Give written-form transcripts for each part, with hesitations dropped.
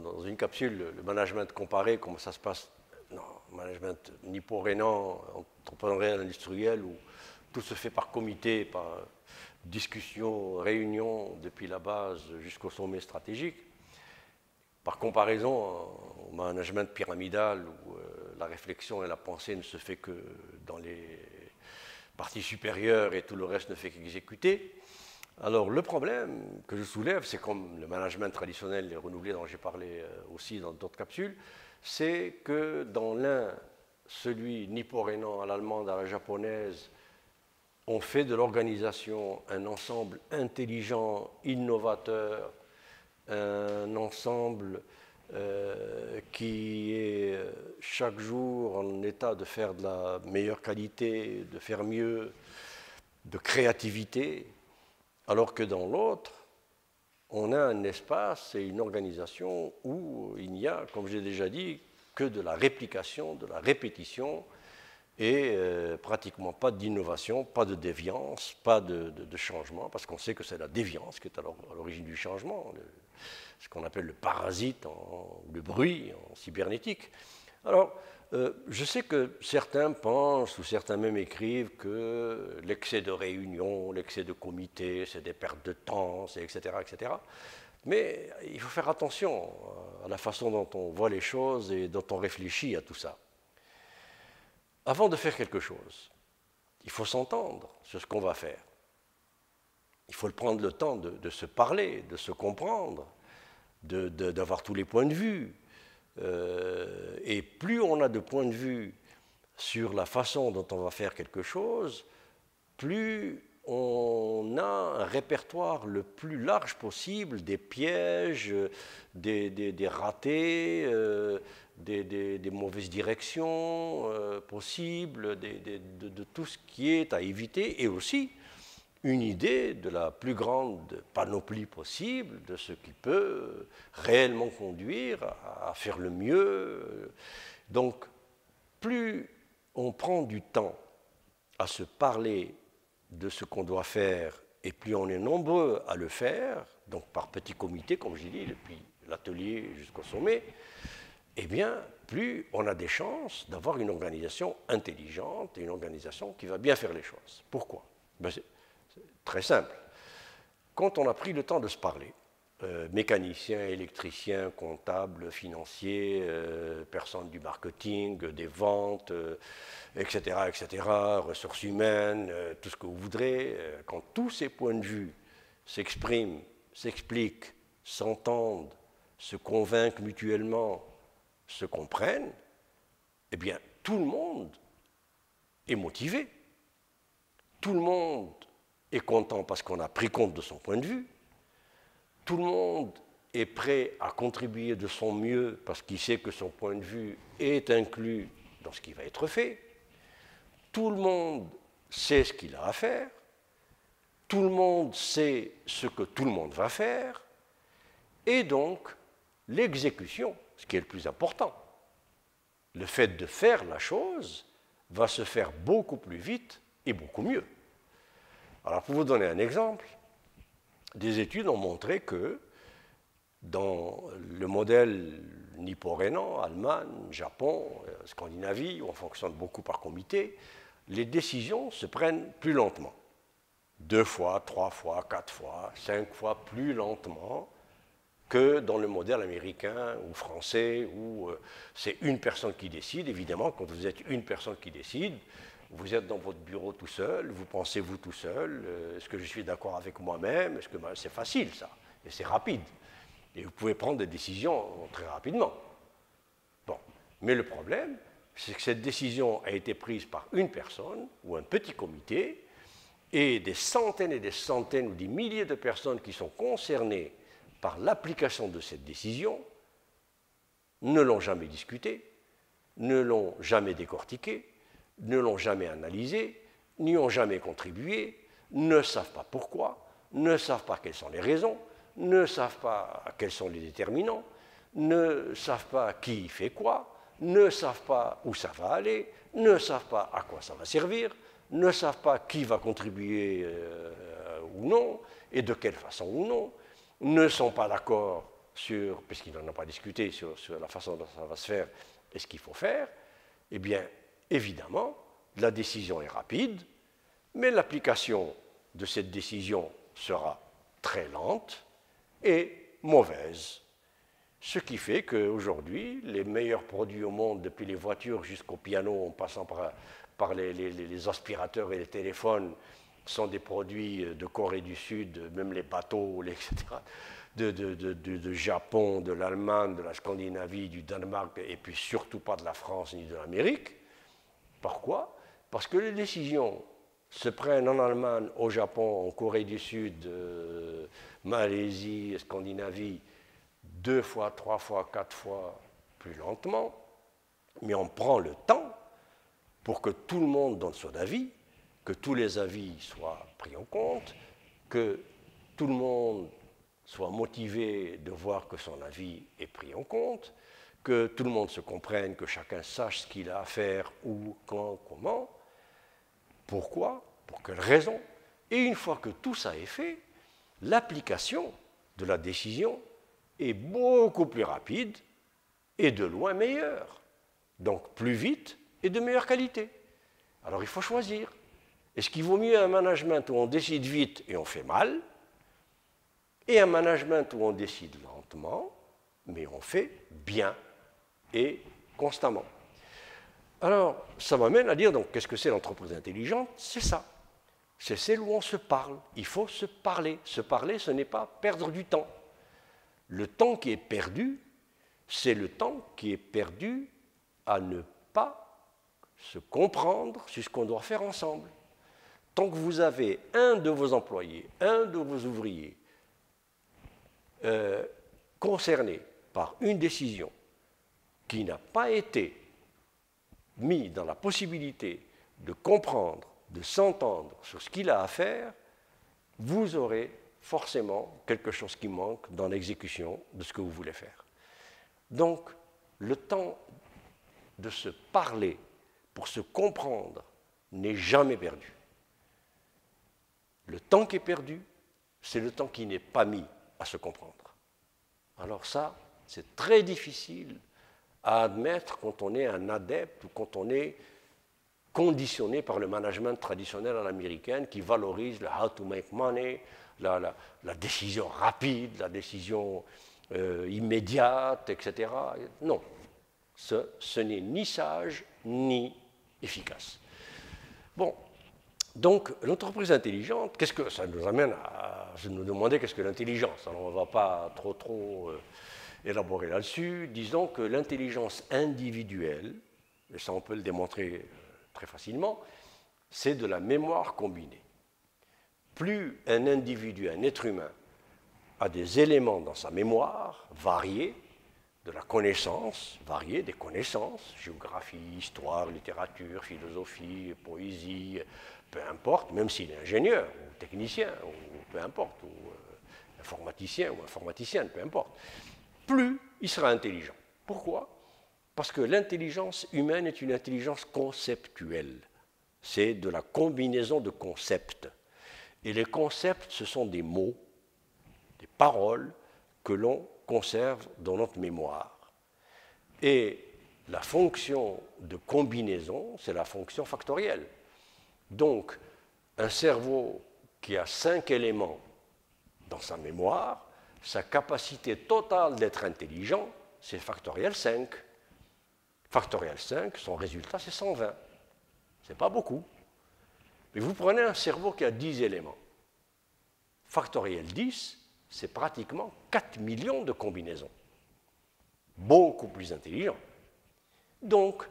dans une capsule le management comparé, comment ça se passe dans le management nippo-rhénan, entrepreneurial, industriel, où tout se fait par comité, par discussion, réunion, depuis la base jusqu'au sommet stratégique. Par comparaison au management pyramidal, où la réflexion et la pensée ne se fait que dans les parties supérieures et tout le reste ne fait qu'exécuter. Alors le problème que je soulève, c'est comme le management traditionnel et renouvelé dont j'ai parlé aussi dans d'autres capsules, c'est que dans l'un, celui nippo-rhénan à l'allemande, à la japonaise, on fait de l'organisation un ensemble intelligent, innovateur, un ensemble qui est chaque jour en état de faire de la meilleure qualité, de faire mieux, de créativité, alors que dans l'autre, on a un espace et une organisation où il n'y a, comme j'ai déjà dit, que de la réplication, de la répétition, et pratiquement pas d'innovation, pas de déviance, pas de changement, parce qu'on sait que c'est la déviance qui est à l'origine du changement, ce qu'on appelle le parasite, le bruit en cybernétique. Alors, je sais que certains pensent, ou certains même écrivent, que l'excès de réunions, l'excès de comités, c'est des pertes de temps, etc., etc. Mais il faut faire attention à la façon dont on voit les choses et dont on réfléchit à tout ça. Avant de faire quelque chose, il faut s'entendre sur ce qu'on va faire. Il faut prendre le temps de se parler, de se comprendre, d'avoir tous les points de vue. Et plus on a de points de vue sur la façon dont on va faire quelque chose, plus on a un répertoire le plus large possible des pièges, des ratés, des mauvaises directions possibles, de tout ce qui est à éviter, et aussi une idée de la plus grande panoplie possible de ce qui peut réellement conduire à faire le mieux. Donc, plus on prend du temps à se parler de ce qu'on doit faire, et plus on est nombreux à le faire, donc par petits comités, comme je dis, depuis l'atelier jusqu'au sommet, eh bien, plus on a des chances d'avoir une organisation intelligente et une organisation qui va bien faire les choses. Pourquoi? Ben, c'est très simple. Quand on a pris le temps de se parler, mécaniciens, électriciens, comptables, financiers, personnes du marketing, des ventes, etc., etc., ressources humaines, tout ce que vous voudrez, quand tous ces points de vue s'expriment, s'expliquent, s'entendent, se convainquent mutuellement, se comprennent, eh bien, tout le monde est motivé. Tout le monde est content parce qu'on a pris compte de son point de vue. Tout le monde est prêt à contribuer de son mieux parce qu'il sait que son point de vue est inclus dans ce qui va être fait. Tout le monde sait ce qu'il a à faire. Tout le monde sait ce que tout le monde va faire. Et donc, l'exécution, ce qui est le plus important, le fait de faire la chose va se faire beaucoup plus vite et beaucoup mieux. Alors, pour vous donner un exemple, des études ont montré que dans le modèle nippo-rhénan, Allemagne, Japon, Scandinavie, où on fonctionne beaucoup par comité, les décisions se prennent plus lentement. 2 fois, 3 fois, 4 fois, 5 fois plus lentement que dans le modèle américain ou français, où c'est une personne qui décide. Évidemment, quand vous êtes une personne qui décide, vous êtes dans votre bureau tout seul, vous pensez vous tout seul, est-ce que je suis d'accord avec moi-même, est-ce que c'est facile ça, et c'est rapide. Et vous pouvez prendre des décisions très rapidement. Bon, mais le problème, c'est que cette décision a été prise par une personne ou un petit comité, et des centaines et des centaines ou des milliers de personnes qui sont concernées par l'application de cette décision ne l'ont jamais discutée, ne l'ont jamais décortiquée, ne l'ont jamais analysé, n'y ont jamais contribué, ne savent pas pourquoi, ne savent pas quelles sont les raisons, ne savent pas quels sont les déterminants, ne savent pas qui fait quoi, ne savent pas où ça va aller, ne savent pas à quoi ça va servir, ne savent pas qui va contribuer ou non, et de quelle façon ou non, ne sont pas d'accord puisqu'il n'en a pas discuté, sur la façon dont ça va se faire et ce qu'il faut faire, eh bien, évidemment, la décision est rapide, mais l'application de cette décision sera très lente et mauvaise. Ce qui fait qu'aujourd'hui, les meilleurs produits au monde, depuis les voitures jusqu'au piano, en passant par les aspirateurs et les téléphones, sont des produits de Corée du Sud, même les bateaux, etc., de Japon, de l'Allemagne, de la Scandinavie, du Danemark, et puis surtout pas de la France ni de l'Amérique. Pourquoi? Parce que les décisions se prennent en Allemagne, au Japon, en Corée du Sud, Malaisie, Scandinavie, 2 fois, 3 fois, 4 fois plus lentement, mais on prend le temps pour que tout le monde donne son avis, que tous les avis soient pris en compte, que tout le monde soit motivé de voir que son avis est pris en compte, que tout le monde se comprenne, que chacun sache ce qu'il a à faire, où, quand, comment, pourquoi, pour quelle raison. Et une fois que tout ça est fait, l'application de la décision est beaucoup plus rapide et de loin meilleure. Donc plus vite et de meilleure qualité. Alors il faut choisir. Est-ce qu'il vaut mieux un management où on décide vite et on fait mal, et un management où on décide lentement, mais on fait bien et constamment? Alors, ça m'amène à dire, donc, qu'est-ce que c'est l'entreprise intelligente? C'est ça. C'est celle où on se parle. Il faut se parler. Se parler, ce n'est pas perdre du temps. Le temps qui est perdu, c'est le temps qui est perdu à ne pas se comprendre sur ce qu'on doit faire ensemble. Tant que vous avez un de vos employés, un de vos ouvriers concerné par une décision qui n'a pas été mis dans la possibilité de comprendre, de s'entendre sur ce qu'il a à faire, vous aurez forcément quelque chose qui manque dans l'exécution de ce que vous voulez faire. Donc, le temps de se parler pour se comprendre n'est jamais perdu. Le temps qui est perdu, c'est le temps qui n'est pas mis à se comprendre. Alors ça, c'est très difficile à admettre quand on est un adepte ou quand on est conditionné par le management traditionnel à l'américaine qui valorise le how to make money, la décision rapide, la décision immédiate, etc. Non, ce n'est ni sage ni efficace. Bon, donc l'entreprise intelligente, qu'est-ce que ça nous amène à se nous demander qu'est-ce que l'intelligence? Alors on ne va pas trop élaborer là-dessus. Disons que l'intelligence individuelle, et ça on peut le démontrer très facilement, c'est de la mémoire combinée. Plus un individu, un être humain, a des éléments dans sa mémoire variés, de la connaissance variée, des connaissances, géographie, histoire, littérature, philosophie, poésie, peu importe, même s'il est ingénieur, ou technicien, ou peu importe, ou informaticien ou informaticienne, peu importe, plus il sera intelligent. Pourquoi? Parce que l'intelligence humaine est une intelligence conceptuelle. C'est de la combinaison de concepts. Et les concepts, ce sont des mots, des paroles que l'on conserve dans notre mémoire. Et la fonction de combinaison, c'est la fonction factorielle. Donc, un cerveau qui a 5 éléments dans sa mémoire, sa capacité totale d'être intelligent, c'est factoriel 5. Factoriel 5, son résultat, c'est 120. Ce n'est pas beaucoup. Mais vous prenez un cerveau qui a 10 éléments. Factoriel 10, c'est pratiquement 4 millions de combinaisons. Beaucoup plus intelligent. Donc,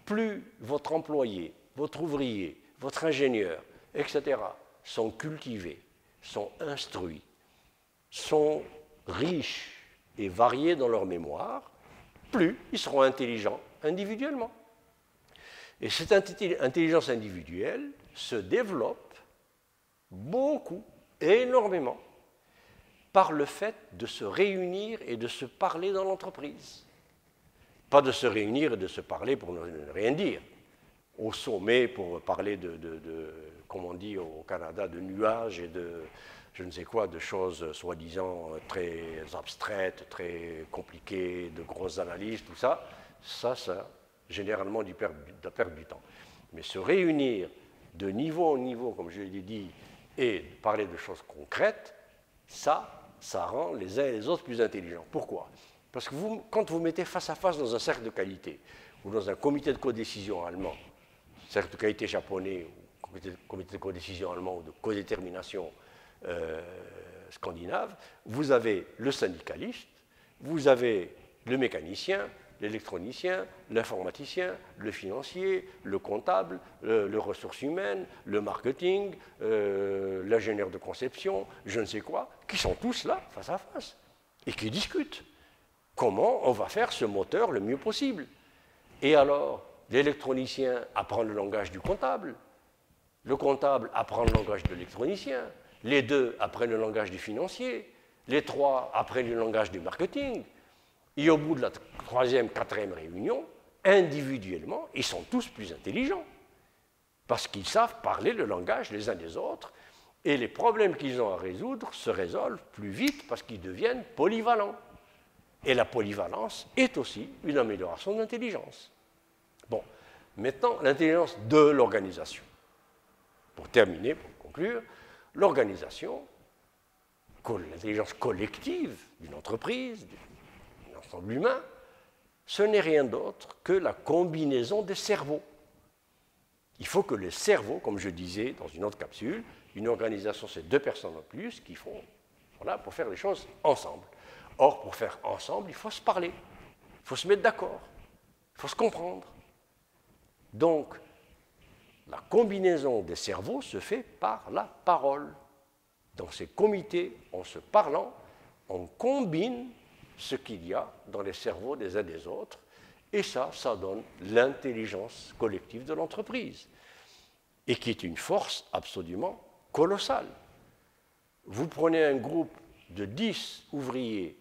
plus votre employé, votre ouvrier, votre ingénieur, etc., sont cultivés, sont instruits, sont riches et variés dans leur mémoire, plus ils seront intelligents individuellement. Et cette intelligence individuelle se développe beaucoup, énormément, par le fait de se réunir et de se parler dans l'entreprise. Pas de se réunir et de se parler pour ne rien dire. Au sommet, pour parler comme on dit au Canada, de nuages et de je ne sais quoi, de choses soi-disant très abstraites, très compliquées, de grosses analyses, tout ça, ça généralement de la perte du temps. Mais se réunir de niveau en niveau, comme je l'ai dit, et parler de choses concrètes, ça rend les uns et les autres plus intelligents. Pourquoi? Parce que quand vous mettez face à face dans un cercle de qualité, ou dans un comité de codécision allemand, cercle de qualité japonais, ou comité de codécision allemand, ou de codétermination scandinave, vous avez le syndicaliste, vous avez le mécanicien, l'électronicien, l'informaticien, le financier, le comptable, le ressources humaines, le marketing, l'ingénieur de conception, je ne sais quoi, qui sont tous là, face à face, et qui discutent. Comment on va faire ce moteur le mieux possible? Et alors, l'électronicien apprend le langage du comptable, le comptable apprend le langage de l'électronicien, les deux apprennent le langage du financier, les trois apprennent le langage du marketing, et au bout de la troisième, quatrième réunion, individuellement, ils sont tous plus intelligents, parce qu'ils savent parler le langage les uns des autres, et les problèmes qu'ils ont à résoudre se résolvent plus vite parce qu'ils deviennent polyvalents. Et la polyvalence est aussi une amélioration de l'intelligence. Bon, maintenant, l'intelligence de l'organisation. Pour terminer, pour conclure, l'organisation, l'intelligence collective d'une entreprise, d'un ensemble humain, ce n'est rien d'autre que la combinaison des cerveaux. Il faut que les cerveaux, comme je disais dans une autre capsule, une organisation, c'est 2 personnes en plus qui font, voilà, pour faire les choses ensemble. Or, pour faire ensemble, il faut se parler, il faut se mettre d'accord, il faut se comprendre. Donc, la combinaison des cerveaux se fait par la parole. Dans ces comités, en se parlant, on combine ce qu'il y a dans les cerveaux des uns des autres, et ça donne l'intelligence collective de l'entreprise, et qui est une force absolument colossale. Vous prenez un groupe de 10 ouvriers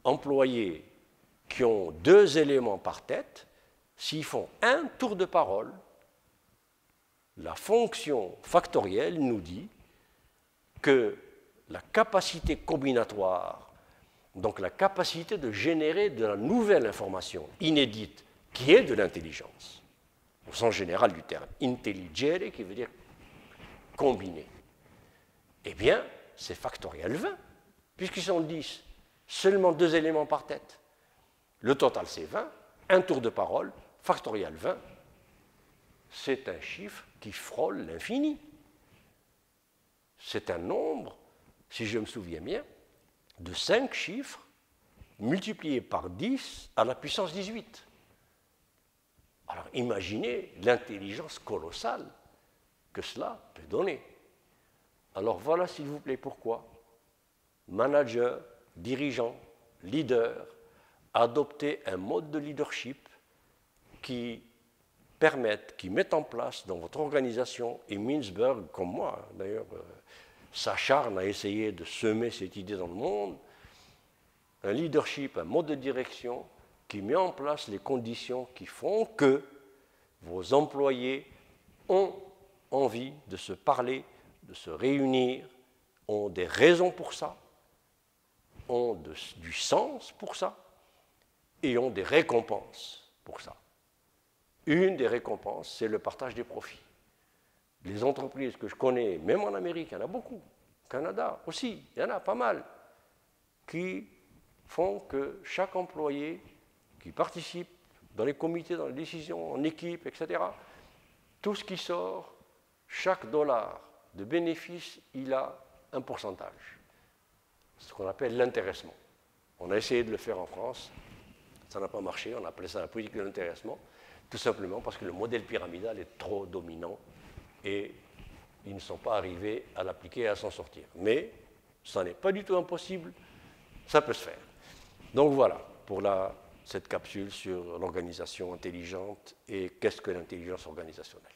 employés qui ont 2 éléments par tête, s'ils font un tour de parole, la fonction factorielle nous dit que la capacité combinatoire, donc la capacité de générer de la nouvelle information inédite, qui est de l'intelligence, au sens général du terme, intelligere, qui veut dire combiner, eh bien, c'est factoriel 20, puisqu'ils sont 10, seulement 2 éléments par tête. Le total, c'est 20, un tour de parole, factoriel 20, c'est un chiffre qui frôle l'infini. C'est un nombre, si je me souviens bien, de 5 chiffres multipliés par 10 à la puissance 18. Alors imaginez l'intelligence colossale que cela peut donner. Alors voilà, s'il vous plaît, pourquoi managers, dirigeants, leaders, adopter un mode de leadership qui mettent en place dans votre organisation, et Mintzberg, comme moi d'ailleurs, s'acharne à essayer de semer cette idée dans le monde, un leadership, un mode de direction qui met en place les conditions qui font que vos employés ont envie de se parler, de se réunir, ont des raisons pour ça, ont du sens pour ça, et ont des récompenses pour ça. Une des récompenses, c'est le partage des profits. Les entreprises que je connais, même en Amérique, il y en a beaucoup, au Canada aussi, il y en a pas mal, qui font que chaque employé qui participe dans les comités, dans les décisions, en équipe, etc., tout ce qui sort, chaque dollar de bénéfice, il a un pourcentage. Ce qu'on appelle l'intéressement. On a essayé de le faire en France, ça n'a pas marché, on appelait ça la politique de l'intéressement, tout simplement parce que le modèle pyramidal est trop dominant et ils ne sont pas arrivés à l'appliquer et à s'en sortir. Mais ça n'est pas du tout impossible, ça peut se faire. Donc voilà, pour cette capsule sur l'organisation intelligente et qu'est-ce que l'intelligence organisationnelle.